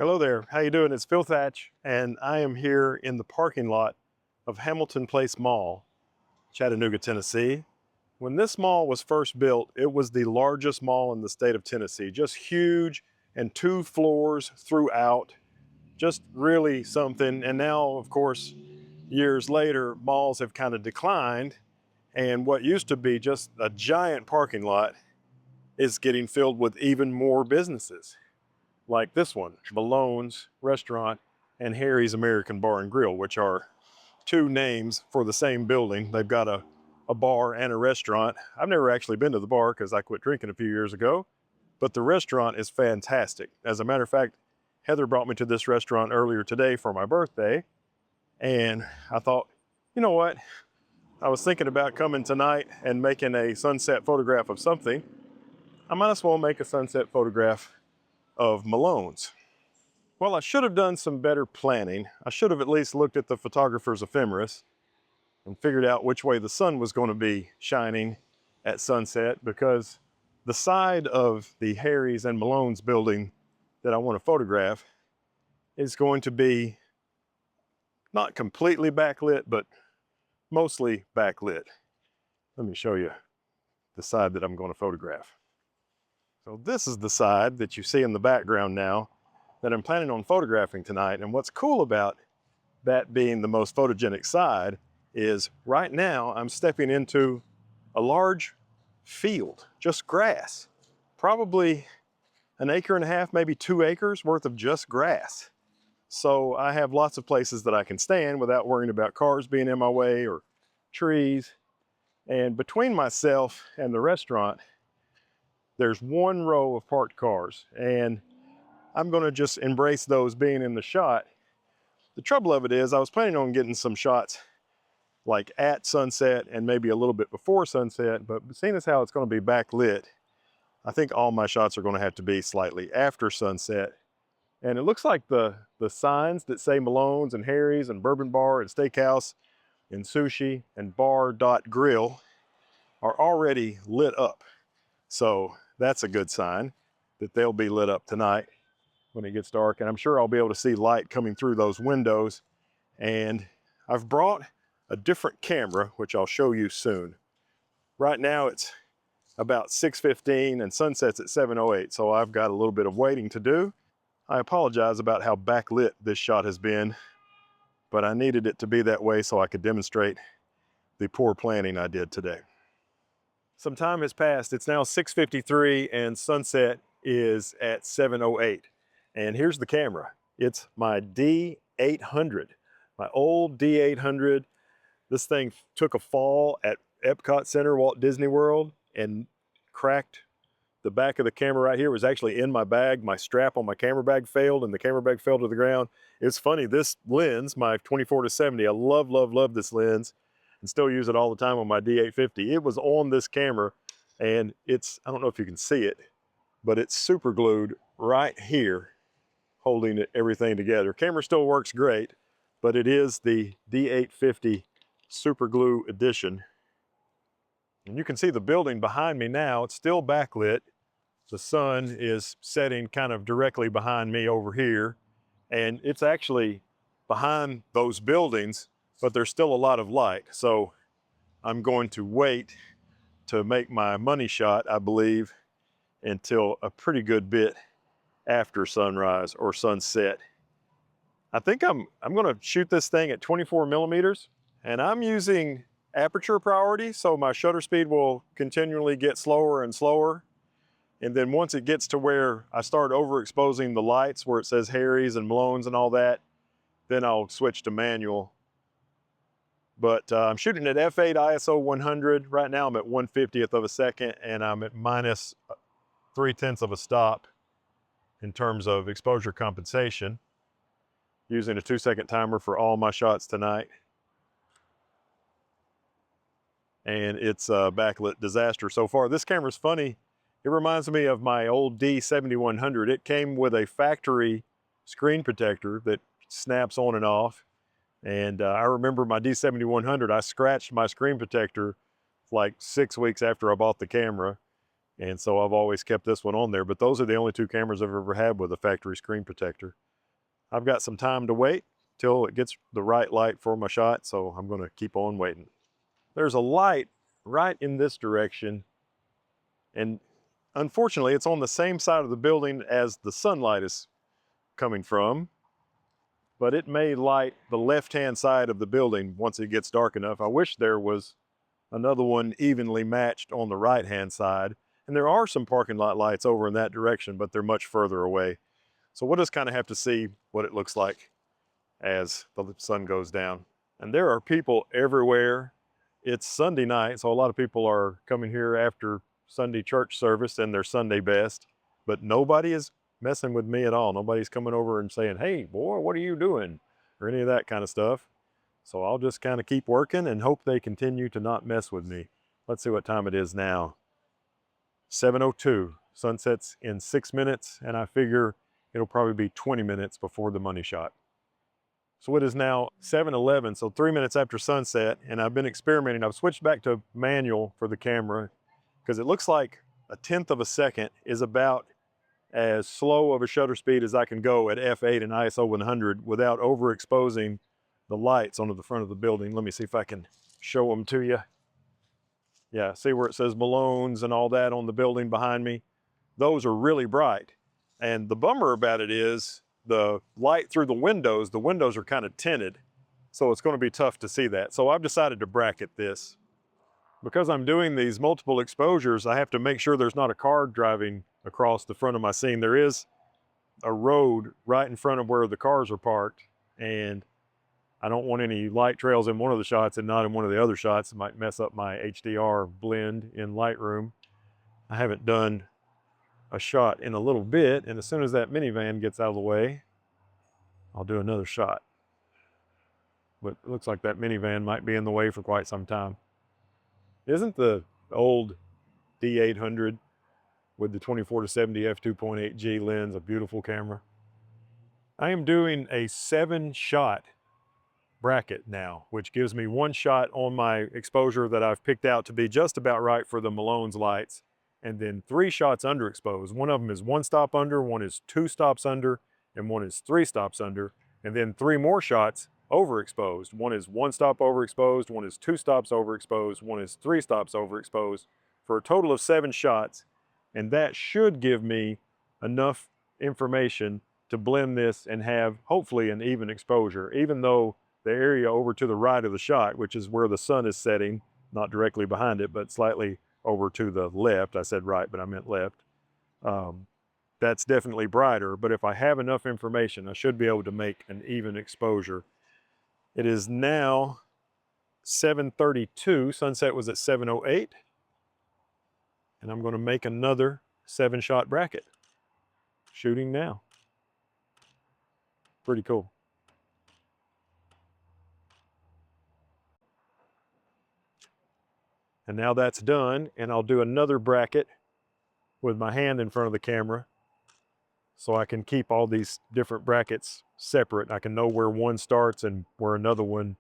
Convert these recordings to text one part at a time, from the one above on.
Hello there, how you doing? It's Phil Thatch, and I am here in the parking lot of Hamilton Place Mall, Chattanooga, Tennessee. When this mall was first built, it was the largest mall in the state of Tennessee, just huge and 2 floors throughout, just really something. And now, of course, years later, malls have kind of declined, and what used to be just a giant parking lot is getting filled with even more businesses, like this one, Malone's Restaurant and Harry's American Bar and Grill, which are 2 names for the same building. They've got a bar and a restaurant. I've never actually been to the bar because I quit drinking a few years ago, but the restaurant is fantastic. As a matter of fact, Heather brought me to this restaurant earlier today for my birthday, and I thought, you know what? I was thinking about coming tonight and making a sunset photograph of something. I might as well make a sunset photograph of Malone's. Well, I should have done some better planning. I should have at least looked at the photographer's ephemeris and figured out which way the sun was going to be shining at sunset, because the side of the Harry's and Malone's building that I want to photograph is going to be not completely backlit, but mostly backlit. Let me show you the side that I'm going to photograph. So this is the side that you see in the background now that I'm planning on photographing tonight. And what's cool about that being the most photogenic side is right now I'm stepping into a large field, just grass, probably 1.5 acres, maybe 2 acres worth of just grass. So I have lots of places that I can stand without worrying about cars being in my way or trees. And between myself and the restaurant, there's 1 row of parked cars, and I'm going to just embrace those being in the shot. The trouble of it is I was planning on getting some shots like at sunset and maybe a little bit before sunset, but seeing as how it's going to be backlit, I think all my shots are going to have to be slightly after sunset. And it looks like the signs that say Malone's and Harry's and Bourbon Bar and Steakhouse and Sushi and Bar.Grill are already lit up. So that's a good sign that they'll be lit up tonight when it gets dark. And I'm sure I'll be able to see light coming through those windows. And I've brought a different camera, which I'll show you soon. Right now it's about 6:15 and sunset's at 7:08. So I've got a little bit of waiting to do. I apologize about how backlit this shot has been, but I needed it to be that way so I could demonstrate the poor planning I did today. Some time has passed. It's now 6:53 and sunset is at 7:08. And here's the camera. It's my D800, my old D800. This thing took a fall at Epcot Center, Walt Disney World, and cracked the back of the camera right here. It was actually in my bag. My strap on my camera bag failed and the camera bag fell to the ground. It's funny, this lens, my 24-70, I love this lens and still use it all the time on my D850. It was on this camera, and it's, I don't know if you can see it, but it's super glued right here, holding everything together. Camera still works great, but it is the D850 super glue edition. And you can see the building behind me now. It's still backlit. The sun is setting kind of directly behind me over here, and it's actually behind those buildings, but there's still a lot of light. So I'm going to wait to make my money shot, I believe, until a pretty good bit after sunrise or sunset. I think I'm going to shoot this thing at 24 millimeters, and I'm using aperture priority, so my shutter speed will continually get slower and slower. And then once it gets to where I start overexposing the lights, where it says Harry's and Malone's and all that, then I'll switch to manual. But I'm shooting at f8 ISO 100. Right now I'm at 1/50th of a second, and I'm at minus 0.3 of a stop in terms of exposure compensation, using a 2-second timer for all my shots tonight. And it's a backlit disaster so far. This camera's funny. It reminds me of my old D7100. It came with a factory screen protector that snaps on and off. And I remember my D7100, I scratched my screen protector like 6 weeks after I bought the camera. And so I've always kept this one on there. But those are the only 2 cameras I've ever had with a factory screen protector. I've got some time to wait till it gets the right light for my shot, so I'm gonna keep on waiting. There's a light right in this direction, and unfortunately it's on the same side of the building as the sunlight is coming from, but it may light the left-hand side of the building once it gets dark enough. I wish there was another one evenly matched on the right-hand side. And there are some parking lot lights over in that direction, but they're much further away. So we'll just kind of have to see what it looks like as the sun goes down. And there are people everywhere. It's Sunday night, so a lot of people are coming here after Sunday church service in their Sunday best, but nobody is messing with me at all. Nobody's coming over and saying, "Hey, boy, what are you doing?" or any of that kind of stuff. So I'll just kind of keep working and hope they continue to not mess with me. Let's see what time it is now. 7:02. Sunsets in 6 minutes, and I figure it'll probably be 20 minutes before the money shot. So it is now 7:11, so 3 minutes after sunset, and I've been experimenting. I've switched back to manual for the camera because it looks like 1/10 of a second is about as slow of a shutter speed as I can go at f8 and ISO 100 without overexposing the lights onto the front of the building. Let me see if I can show them to you. Yeah, see where it says Malone's and all that on the building behind me? Those are really bright. And the bummer about it is the light through the windows are kind of tinted, so it's going to be tough to see that. So I've decided to bracket this. Because I'm doing these multiple exposures, I have to make sure there's not a car driving across the front of my scene. There is a road right in front of where the cars are parked, and I don't want any light trails in one of the shots and not in one of the other shots. It might mess up my HDR blend in Lightroom. I haven't done a shot in a little bit, and as soon as that minivan gets out of the way, I'll do another shot. But it looks like that minivan might be in the way for quite some time. Isn't the old D800 with the 24-70 f2.8G lens a beautiful camera? I am doing a 7-shot bracket now, which gives me 1 shot on my exposure that I've picked out to be just about right for the Malone's lights, and then 3 shots underexposed. One of them is 1 stop under, one is 2 stops under, and one is 3 stops under, and then 3 more shots overexposed. One is 1 stop overexposed, one is 2 stops overexposed, one is 3 stops overexposed, for a total of 7 shots. And that should give me enough information to blend this and have hopefully an even exposure, even though the area over to the right of the shot, which is where the sun is setting, not directly behind it, but slightly over to the left. I said right, but I meant left. That's definitely brighter, but if I have enough information, I should be able to make an even exposure. It is now 7:32. Sunset was at 7:08. And I'm going to make another 7-shot bracket. Shooting now. Pretty cool. And now that's done, and I'll do another bracket with my hand in front of the camera so I can keep all these different brackets separate. I can know where one starts and where another one,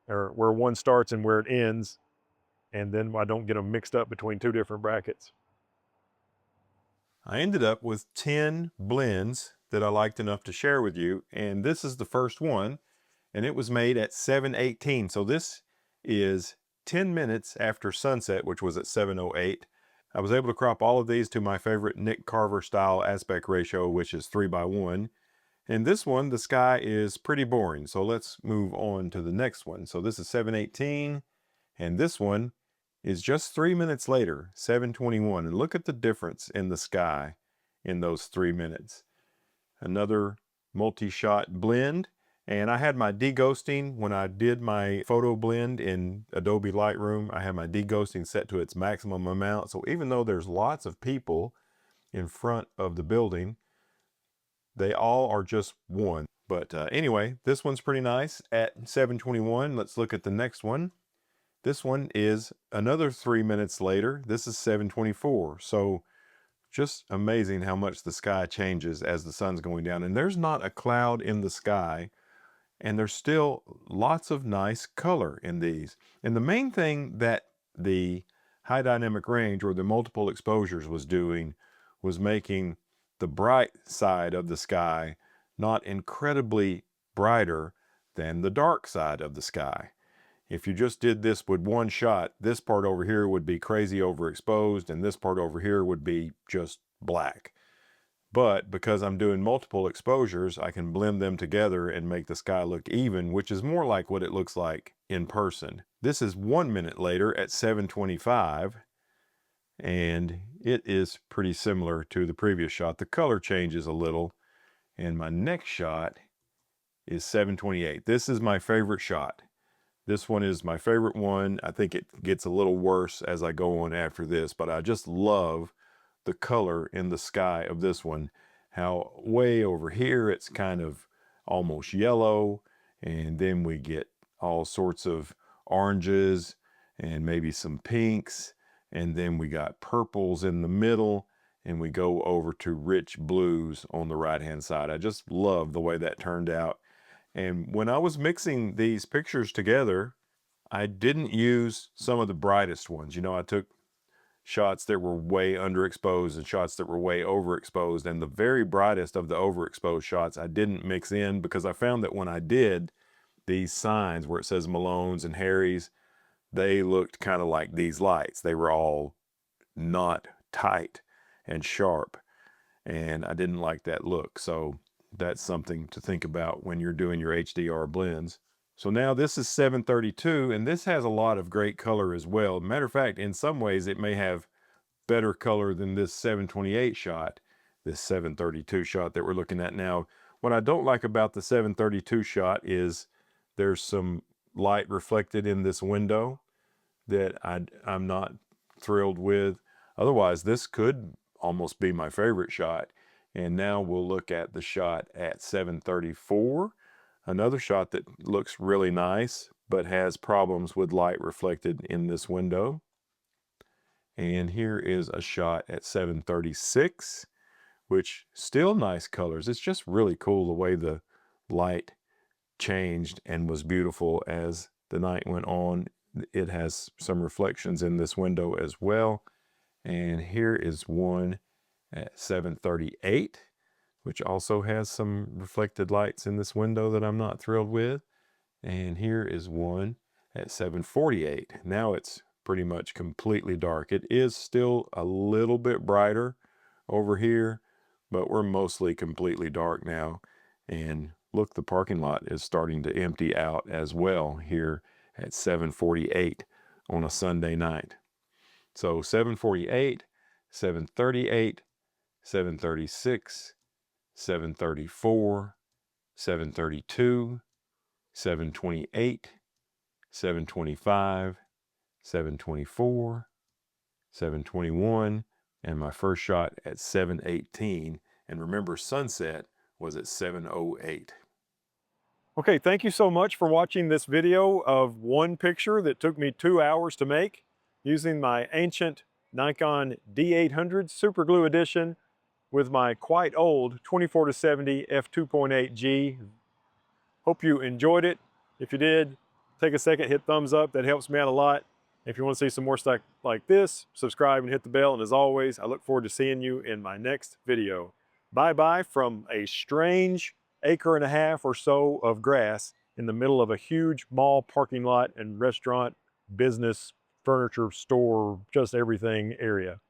or where one starts and where it ends, and then I don't get them mixed up between 2 different brackets. I ended up with 10 blends that I liked enough to share with you, and this is the first one, and it was made at 7:18. So this is 10 minutes after sunset, which was at 7:08. I was able to crop all of these to my favorite Nick Carver style aspect ratio, which is 3:1. And this one, the sky is pretty boring. So let's move on to the next one. So this is 7:18, and this one is just 3 minutes later, 7:21. And look at the difference in the sky in those 3 minutes. Another multi-shot blend. And I had my deghosting when I did my photo blend in Adobe Lightroom. I had my deghosting set to its maximum amount. So even though there's lots of people in front of the building, they all are just one. But anyway, this one's pretty nice at 7:21. Let's look at the next one. This one is another 3 minutes later. This is 7:24. So just amazing how much the sky changes as the sun's going down. And there's not a cloud in the sky, and there's still lots of nice color in these. And the main thing that the high dynamic range, or the multiple exposures, was doing was making the bright side of the sky not incredibly brighter than the dark side of the sky. If you just did this with one shot, this part over here would be crazy overexposed and this part over here would be just black. But because I'm doing multiple exposures, I can blend them together and make the sky look even, which is more like what it looks like in person. This is 1 minute later at 7:25, and it is pretty similar to the previous shot. The color changes a little, and my next shot is 7:28. This is my favorite shot. This one is my favorite one. I think it gets a little worse as I go on after this, but I just love the color in the sky of this one. How way over here it's kind of almost yellow, and then we get all sorts of oranges and maybe some pinks, and then we got purples in the middle, and we go over to rich blues on the right hand side. I just love the way that turned out. And when I was mixing these pictures together, I didn't use some of the brightest ones. You know, I took shots that were way underexposed and shots that were way overexposed, and the very brightest of the overexposed shots I didn't mix in, because I found that when I did, these signs where it says Malone's and Harry's, they looked kind of like these lights. They were all not tight and sharp, and I didn't like that look. So that's something to think about when you're doing your HDR blends. So now this is 7:32, and this has a lot of great color as well. Matter of fact, in some ways it may have better color than this 7:28 shot, this 7:32 shot that we're looking at now. What I don't like about the 7:32 shot is there's some light reflected in this window that I'm not thrilled with. Otherwise, this could almost be my favorite shot. And now we'll look at the shot at 7:34. Another shot that looks really nice, but has problems with light reflected in this window. And here is a shot at 7:36, which still nice colors. It's just really cool the way the light changed and was beautiful as the night went on. It has some reflections in this window as well. And here is one at 7:38, which also has some reflected lights in this window that I'm not thrilled with. And here is one at 7:48. Now it's pretty much completely dark. It is still a little bit brighter over here, but we're mostly completely dark now. And look, the parking lot is starting to empty out as well here at 7:48 on a Sunday night. So 7:48, 7:38, 7:36, 7:34, 7:32, 7:28, 7:25, 7:24, 7:21, and my first shot at 7:18. And remember, sunset was at 7:08. Okay, thank you so much for watching this video of one picture that took me 2 hours to make using my ancient Nikon D800 Super Glue Edition with my quite old 24-70 f2.8G. Hope you enjoyed it. If you did, take a second, hit thumbs up. That helps me out a lot. If you want to see some more stuff like this, subscribe and hit the bell. And as always, I look forward to seeing you in my next video. Bye-bye from a strange 1.5 acres or so of grass in the middle of a huge mall parking lot and restaurant, business, furniture store, just everything area.